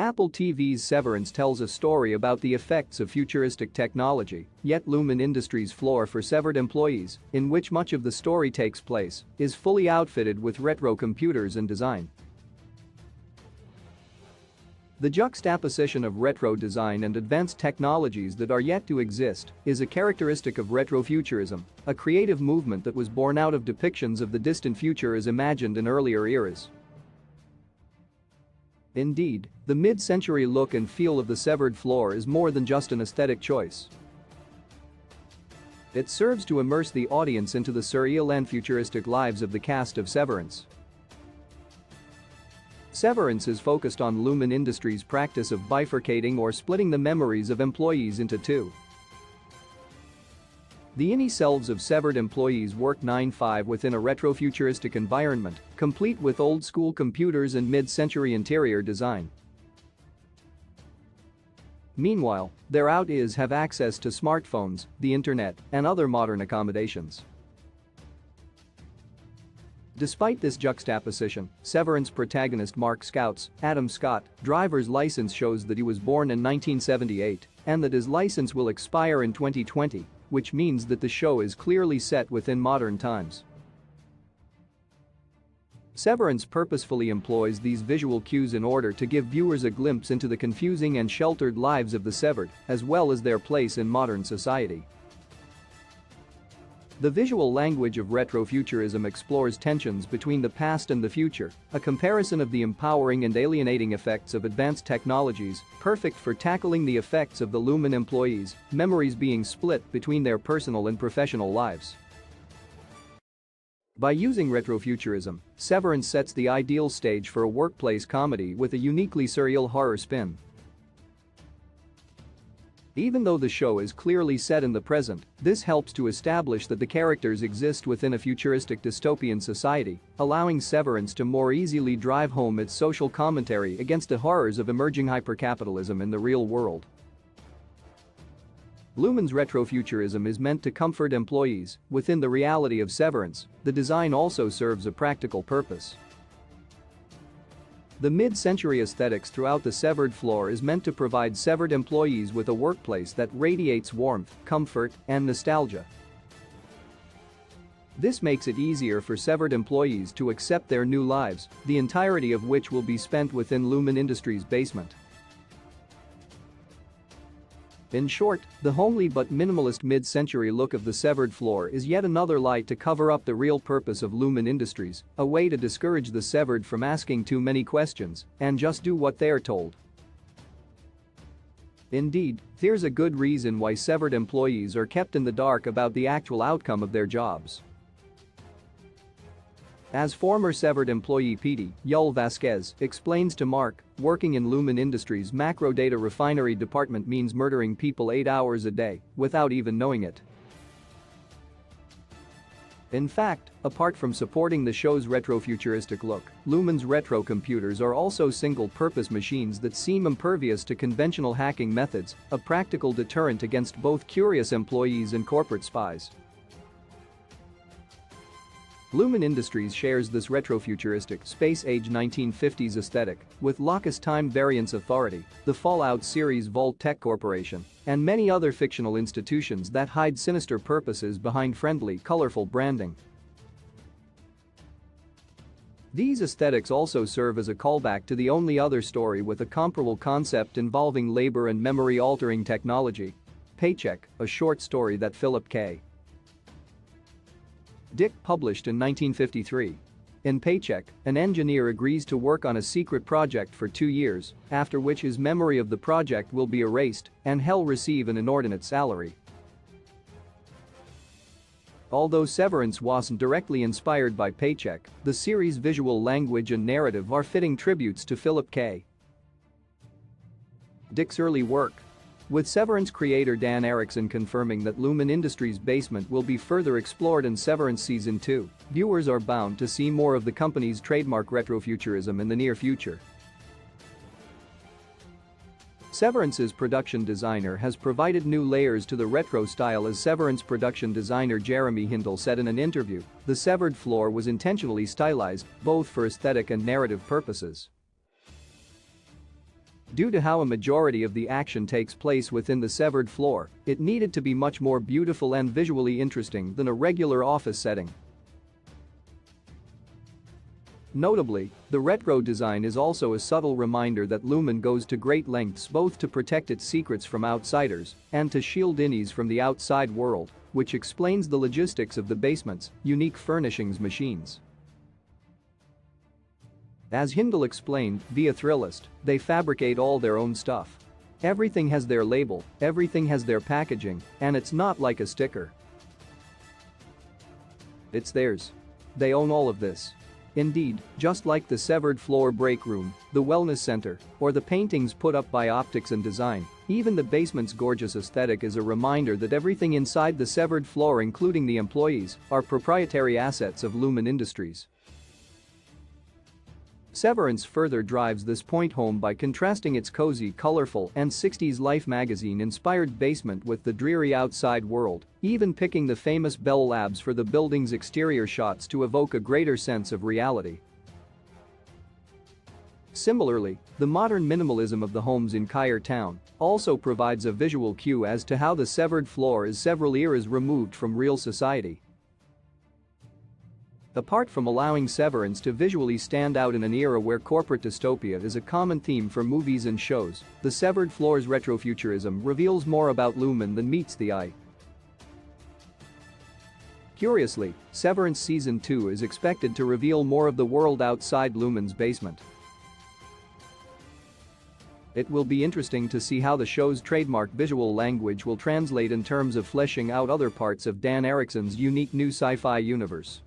Apple TV's Severance tells a story about the effects of futuristic technology, yet Lumon Industries' floor for severed employees, in which much of the story takes place, is fully outfitted with retro computers and design. The juxtaposition of retro design and advanced technologies that are yet to exist is a characteristic of retrofuturism, a creative movement that was born out of depictions of the distant future as imagined in earlier eras. Indeed, the mid-century look and feel of the severed floor is more than just an aesthetic choice. It serves to immerse the audience into the surreal and futuristic lives of the cast of Severance. Severance is focused on Lumon Industries' practice of bifurcating or splitting the memories of employees into two. The inner selves of severed employees work 9-5 within a retrofuturistic environment, complete with old-school computers and mid-century interior design. Meanwhile, their out-is have access to smartphones, the internet, and other modern accommodations. Despite this juxtaposition, Severance protagonist Mark Scott's Adam Scott driver's license shows that he was born in 1978 and that his license will expire in 2020, which means that the show is clearly set within modern times. Severance purposefully employs these visual cues in order to give viewers a glimpse into the confusing and sheltered lives of the severed, as well as their place in modern society. The visual language of retrofuturism explores tensions between the past and the future, a comparison of the empowering and alienating effects of advanced technologies, perfect for tackling the effects of the Lumon employees, memories being split between their personal and professional lives. By using retrofuturism, Severance sets the ideal stage for a workplace comedy with a uniquely surreal horror spin. Even though the show is clearly set in the present, this helps to establish that the characters exist within a futuristic dystopian society, allowing Severance to more easily drive home its social commentary against the horrors of emerging hypercapitalism in the real world. Lumon's retrofuturism is meant to comfort employees within the reality of Severance. The design also serves a practical purpose. The mid-century aesthetics throughout the severed floor is meant to provide severed employees with a workplace that radiates warmth, comfort, and nostalgia. This makes it easier for severed employees to accept their new lives, the entirety of which will be spent within Lumon Industries' basement. In short, the homely but minimalist mid-century look of the severed floor is yet another lie to cover up the real purpose of Lumon Industries, a way to discourage the severed from asking too many questions and just do what they are told. Indeed, there's a good reason why severed employees are kept in the dark about the actual outcome of their jobs. As former severed employee Petey Yul Vasquez explains to Mark, working in Lumon Industries' macro data refinery department means murdering people 8 hours a day without even knowing it. In fact, apart from supporting the show's retrofuturistic look, Lumon's retro computers are also single-purpose machines that seem impervious to conventional hacking methods, a practical deterrent against both curious employees and corporate spies. Lumon Industries shares this retrofuturistic space-age 1950s aesthetic with Locus Time Variance Authority, the Fallout series Vault Tech Corporation, and many other fictional institutions that hide sinister purposes behind friendly, colorful branding. These aesthetics also serve as a callback to the only other story with a comparable concept involving labor and memory-altering technology. Paycheck, a short story that Philip K. Dick published in 1953. In Paycheck, an engineer agrees to work on a secret project for 2 years, after which his memory of the project will be erased and he'll receive an inordinate salary. Although Severance wasn't directly inspired by Paycheck, the series' visual language and narrative are fitting tributes to Philip K. Dick's early work. With Severance creator Dan Erickson confirming that Lumon Industries' basement will be further explored in Severance Season 2, viewers are bound to see more of the company's trademark retrofuturism in the near future. Severance's production designer has provided new layers to the retro style. As Severance production designer Jeremy Hindle said in an interview, the severed floor was intentionally stylized, both for aesthetic and narrative purposes. Due to how a majority of the action takes place within the severed floor, it needed to be much more beautiful and visually interesting than a regular office setting. Notably, the retro design is also a subtle reminder that Lumon goes to great lengths both to protect its secrets from outsiders and to shield innies from the outside world, which explains the logistics of the basement's unique furnishings machines. As Hindle explained, via Thrillist, they fabricate all their own stuff. Everything has their label, everything has their packaging, and it's not like a sticker. It's theirs. They own all of this. Indeed, just like the severed floor break room, the wellness center, or the paintings put up by Optics and Design, even the basement's gorgeous aesthetic is a reminder that everything inside the severed floor, including the employees, are proprietary assets of Lumon Industries. Severance further drives this point home by contrasting its cozy, colorful, and 60s Life magazine-inspired basement with the dreary outside world, even picking the famous Bell Labs for the building's exterior shots to evoke a greater sense of reality. Similarly, the modern minimalism of the homes in Kyer Town also provides a visual cue as to how the severed floor is several eras removed from real society. Apart from allowing Severance to visually stand out in an era where corporate dystopia is a common theme for movies and shows, the severed floor's retrofuturism reveals more about Lumon than meets the eye. Curiously, Severance Season 2 is expected to reveal more of the world outside Lumon's basement. It will be interesting to see how the show's trademark visual language will translate in terms of fleshing out other parts of Dan Ericsson's unique new sci-fi universe.